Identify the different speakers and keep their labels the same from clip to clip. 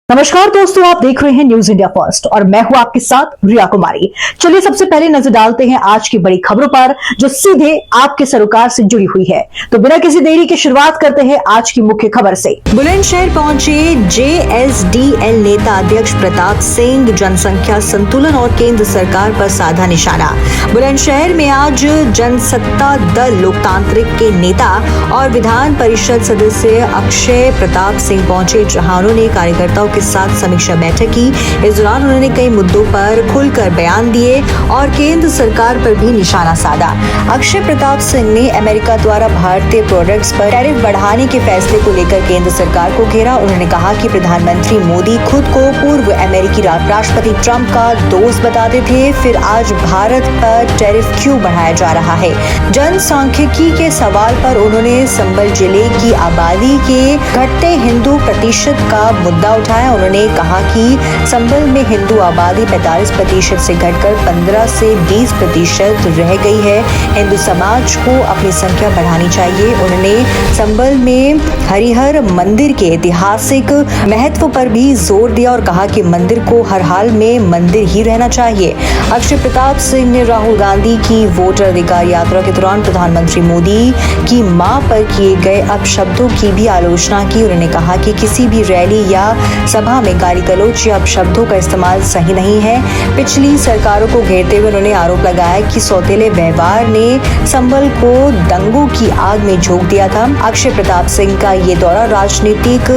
Speaker 1: नमस्कार दोस्तों, आप देख रहे हैं न्यूज इंडिया फर्स्ट और मैं हूं आपके साथ रिया कुमारी। चलिए सबसे पहले नजर डालते हैं आज की बड़ी खबरों पर जो सीधे आपके सरोकार से जुड़ी हुई है। तो बिना किसी देरी के शुरुआत करते हैं आज की मुख्य खबर से। बुलंदशहर पहुंचे JSDL नेता अध्यक्ष प्रताप सिंह, जनसंख्या संतुलन और केंद्र सरकार पर साधा निशाना। बुलंदशहर में आज जनसत्ता दल लोकतांत्रिक के नेता और विधान परिषद सदस्य अक्षय प्रताप सिंह पहुंचे, जहां उन्होंने कार्यकर्ताओं के साथ समीक्षा बैठक की। इस दौरान उन्होंने कई मुद्दों पर खुलकर बयान दिए और केंद्र सरकार पर भी निशाना साधा। अक्षय प्रताप सिंह ने अमेरिका द्वारा भारतीय प्रोडक्ट्स पर टैरिफ बढ़ाने के फैसले को लेकर केंद्र सरकार को घेरा। उन्होंने कहा कि प्रधानमंत्री मोदी खुद को पूर्व अमेरिकी राष्ट्रपति ट्रंप का दोस्त बताते थे, फिर आज भारत पर टैरिफ क्यों बढ़ाया जा रहा है। जनसांख्यिकी के सवाल पर उन्होंने संबल जिले की आबादी के घटते हिंदू प्रतिशत का मुद्दा उठाया। उन्होंने कहा कि संबल में हिंदू आबादी 45% से घटकर 15 से 20% रह गई है। हिंदू समाज को अपनी संख्या बढ़ानी चाहिए। उन्होंने संबल में हरिहर मंदिर के ऐतिहासिक महत्व पर भी जोर दिया और कहा कि मंदिर को हर हाल में मंदिर ही रहना चाहिए। अक्षय प्रताप सिंह ने राहुल गांधी की वोटर अधिकार यात्रा के दौरान प्रधानमंत्री मोदी की मां पर किए गए अपशब्दों की भी आलोचना की। उन्होंने कहा कि किसी भी रैली या सभा में गाली गलौज या अपशब्दों का इस्तेमाल सही नहीं है। पिछली सरकारों को घेरते हुए उन्होंने आरोप लगाया कि सौतेले व्यवहार ने संबल को दंगों की आग में झोंक दिया था। अक्षय प्रताप सिंह का ये दौरा राजनीतिक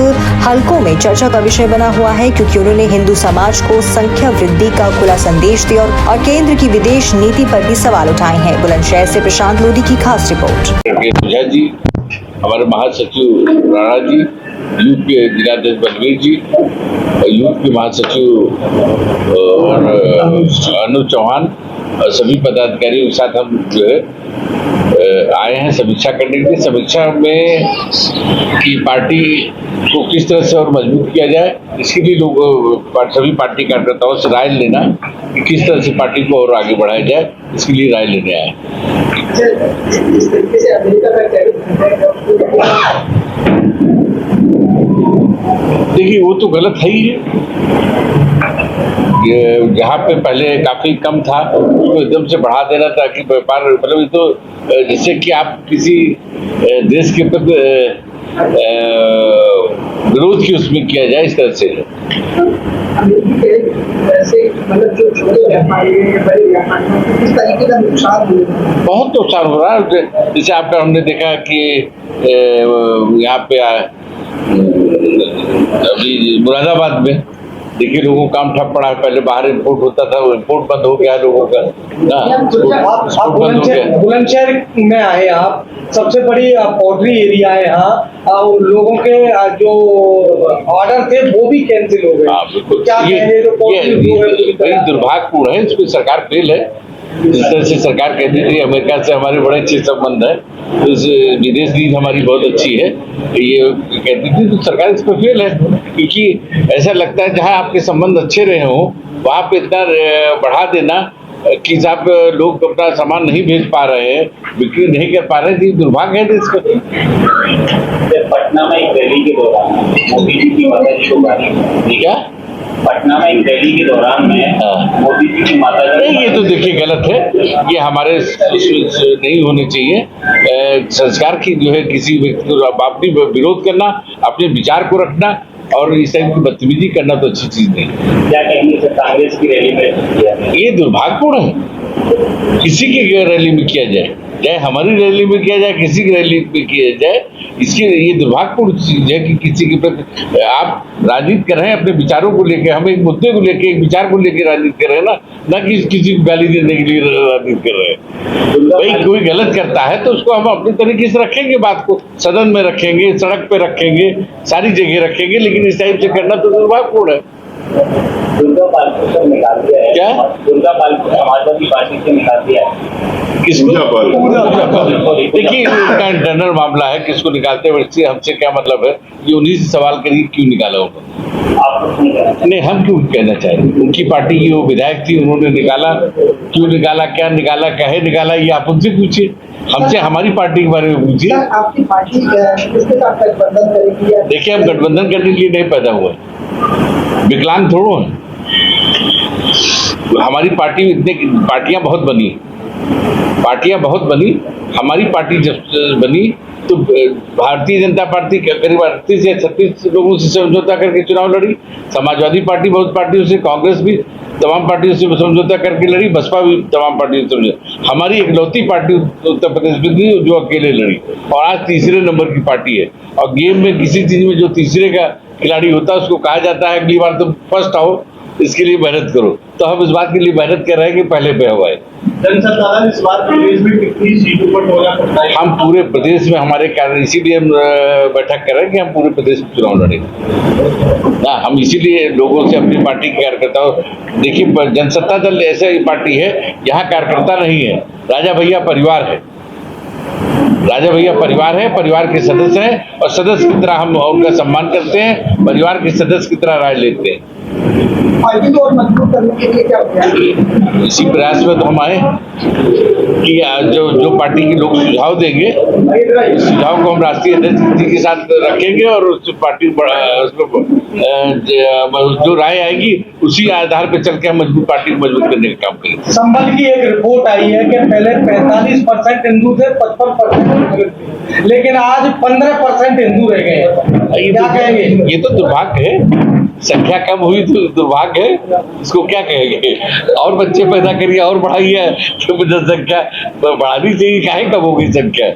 Speaker 1: हलकों में चर्चा का विषय बना हुआ है, क्योंकि उन्होंने हिंदू समाज को संख्या वृद्धि का खुला संदेश दिया और केंद्र की विदेश नीति पर भी सवाल उठाए हैं। बुलंदशहर से प्रशांत लोधी की खास रिपोर्ट।
Speaker 2: जी, हमारे महासचिव राणा जी, यूथ के जिलाध्यक्ष बलवीर जी, यूथ के महासचिव अनुज चौहान और सभी पदाधिकारियों के साथ हम जो है आए हैं समीक्षा करने के लिए। समीक्षा में कि पार्टी को किस तरह से और मजबूत किया जाए, इसके लिए लोग सभी पार्टी कार्यकर्ताओं से राय लेना कि किस तरह से पार्टी को और आगे बढ़ाया जाए, इसके लिए राय लेने आए। देखिए, वो तो गलत है ही। जहाँ पे पहले काफी कम था उसको एकदम से बढ़ा देना ताकि व्यापार, मतलब ये तो जैसे कि आप किसी देश के प्रति विरोध की उसमें किया जाए, इस तरह से। बहुत नुकसान हो रहा है। जैसे आपका हमने देखा कि यहाँ पे अभी मुरादाबाद में देखिए लोगों का काम ठप पड़ा है। पहले बाहर इंपोर्ट होता था, वो इंपोर्ट बंद हो गया लोगों का।
Speaker 3: आप बुलंदशहर में आए, आप सबसे बड़ी पोल्ट्री एरिया है यहाँ, लोगों के जो ऑर्डर थे वो भी कैंसिल हो गए। क्या
Speaker 2: ये दुर्भाग्यपूर्ण है, इसमें सरकार फेल है। जिस तरह से सरकार कहती थी अमेरिका से हमारे बड़े अच्छे संबंध है, तो विदेश नीति हमारी बहुत अच्छी है, ये कहती थी, तो सरकार इस पर फेल है। क्योंकि ऐसा लगता है जहाँ आपके संबंध अच्छे रहे हों वहाँ पे इतना बढ़ा देना कि साहब लोग अपना सामान नहीं भेज पा रहे हैं, बिक्री नहीं कर पा रहे हैं, दुर्भाग्य है इसका।
Speaker 4: पटना में एक रैली के दौरान मोदी जी की माता जी को
Speaker 2: क्या
Speaker 4: पटना में एक रैली के दौरान में मोदी जी की माता जी,
Speaker 2: नहीं, ये तो देखिए गलत है। ये हमारे नहीं होने चाहिए। संस्कार की जो है किसी व्यक्ति को अपनी विरोध करना, अपने विचार को रखना और इस टाइप की बदतमीजी करना तो अच्छी चीज नहीं।
Speaker 4: क्या कहेंगे सर, कांग्रेस की रैली में
Speaker 2: ये दुर्भाग्यपूर्ण है। किसी की रैली में किया जाए, चाहे हमारी रैली में किया जाए, किसी की रैली में किया जाए, इसकी ये दुर्भाग्यपूर्ण चीज है कि किसी के प्रति आप राजनीति कर रहे हैं अपने विचारों को लेकर। हम एक मुद्दे को लेकर, एक विचार को लेकर राजनीति कर रहे हैं ना कि किसी को गाली देने के लिए राजनीति कर रहे हैं। भाई कोई गलत करता है तो उसको हम अपने तरीके से रखेंगे, बात को सदन में रखेंगे, सड़क पे रखेंगे, सारी जगह रखेंगे, लेकिन इस टाइप से करना तो दुर्भाग्यपूर्ण है।
Speaker 4: दुर्गा पाल को निकाल दिया है।
Speaker 2: क्या
Speaker 4: दुर्गा पाल को समाजवादी पार्टी से निकाल दिया है।
Speaker 2: किसको? देखिए, इसका इंटरनल मामला है, किसको निकालते हैं हमसे क्या मतलब है। ये उन्हीं से सवाल करिए क्यों निकाला होगा। नहीं, हम क्यों कहना चाहेंगे। उनकी पार्टी की वो विधायक थी, उन्होंने निकाला, क्यों निकाला, क्या निकाला, कहे निकाला, ये आप उनसे पूछिए। हमसे हमारी पार्टी के बारे में पूछिए।
Speaker 3: आपकी पार्टी किसके साथ गठबंधन करेगी?
Speaker 2: देखिए, हम गठबंधन करने के लिए नहीं पैदा हुए। विकलांग थोड़ो हैं। हमारी पार्टी इतने पार्टियां बहुत बनी, हमारी पार्टी जब बनी तो भारतीय जनता पार्टी करीब 38 या 36 लोगों से समझौता करके चुनाव लड़ी, समाजवादी पार्टी बहुत पार्टियों से, कांग्रेस भी तमाम पार्टियों से समझौता करके लड़ी, बसपा भी तमाम पार्टियों से समझौता। हमारी इकलौती पार्टी उत्तर प्रदेश में थी जो अकेले लड़ी, और आज तीसरे नंबर की पार्टी है। और गेम में किसी चीज में जो तीसरे का खिलाड़ी होता है उसको कहा जाता है अगली बार तुम फर्स्ट आओ, इसके लिए मेहनत करो। तो हम इस बात के लिए मेहनत कर रहे हैं कि पहले पे हवा है।
Speaker 4: इस बार प्रदेश में कितनी सीटों पर टोला पड़ता है?
Speaker 2: हम पूरे प्रदेश में हमारे कार्य, इसीलिए हम बैठक कर रहे हैं कि हम पूरे प्रदेश में चुनाव लड़ेंगे। हम इसीलिए लोगों से अपनी पार्टी के कार्यकर्ताओं, देखिए जनसत्ता दल ऐसा ही पार्टी है, यहाँ कार्यकर्ता नहीं है, राजा भैया परिवार है। राजा भैया परिवार है, परिवार के सदस्य हैं, और सदस्य की तरह हम उनका सम्मान करते हैं, परिवार के सदस्य की तरह राय लेते हैं।
Speaker 3: पार्टी को और मजबूत करने के लिए क्या प्रयास?
Speaker 2: इसी प्रयास में तो हम आए कि जो पार्टी के लोग सुझाव देंगे उस सुझाव को हम राष्ट्रीय अध्यक्ष जी के साथ रखेंगे, और उस पार्टी जो राय आएगी उसी आधार पर चल के हम मजबूत पार्टी को मजबूत करने का काम करेंगे।
Speaker 3: संबल की एक रिपोर्ट आई है कि पहले 45% हिंदू थे, 55% मुस्लिम थे, लेकिन आज 15% हिंदू रह गए हैं। क्या कहेंगे?
Speaker 2: ये तो दुर्भाग्य है, संख्या कम हुई तो दुर्भाग्य है, इसको क्या कहेंगे। और बच्चे पैदा करिए और बढ़ाइए, तो जनसंख्या बढ़ानी चाहिए, काहे कम हो गई संख्या।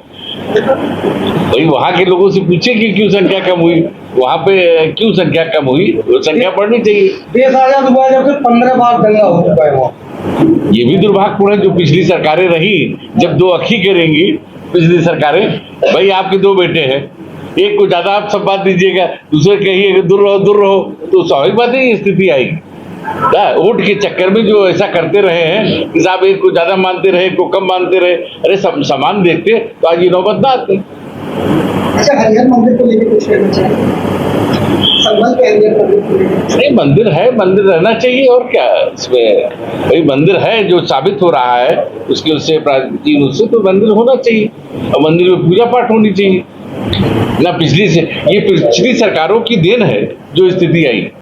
Speaker 2: भाई वहाँ के लोगों से पूछे कि क्यों संख्या कम हुई, वहाँ पे क्यों संख्या कम हुई, संख्या बढ़नी चाहिए।
Speaker 3: देश आजाद हुआ जब से 15 बार दंगा हो चुका है वहाँ।
Speaker 2: ये भी दुर्भाग्यपूर्ण है जो पिछली सरकारें रही, जब दो अखी करेंगी पिछली सरकारें। भाई आपके 2 बेटे हैं, एक को ज्यादा आप सब बात दीजिएगा, दूसरे कहिए दूर रहो, तो स्वाभाविक बात है ये स्थिति आएगी। वोट के चक्कर में जो ऐसा करते रहे हैं कि साहब एक को ज्यादा मानते रहे, एक को कम मानते रहे, अरे समान देखते तो आज ये नौबत ना आती।
Speaker 3: अच्छा, हरिहर मंदिर को लेकर कुछ कहना चाहिए? संबल के हरिहर मंदिर को लेकर?
Speaker 2: नहीं, मंदिर है, मंदिर रहना चाहिए, और क्या इसमें। भाई मंदिर है जो साबित हो रहा है उसके, उससे प्राचीन, उससे तो मंदिर होना चाहिए, और मंदिर में पूजा पाठ होनी चाहिए ना। ये पिछली सरकारों की देन है जो स्थिति आई।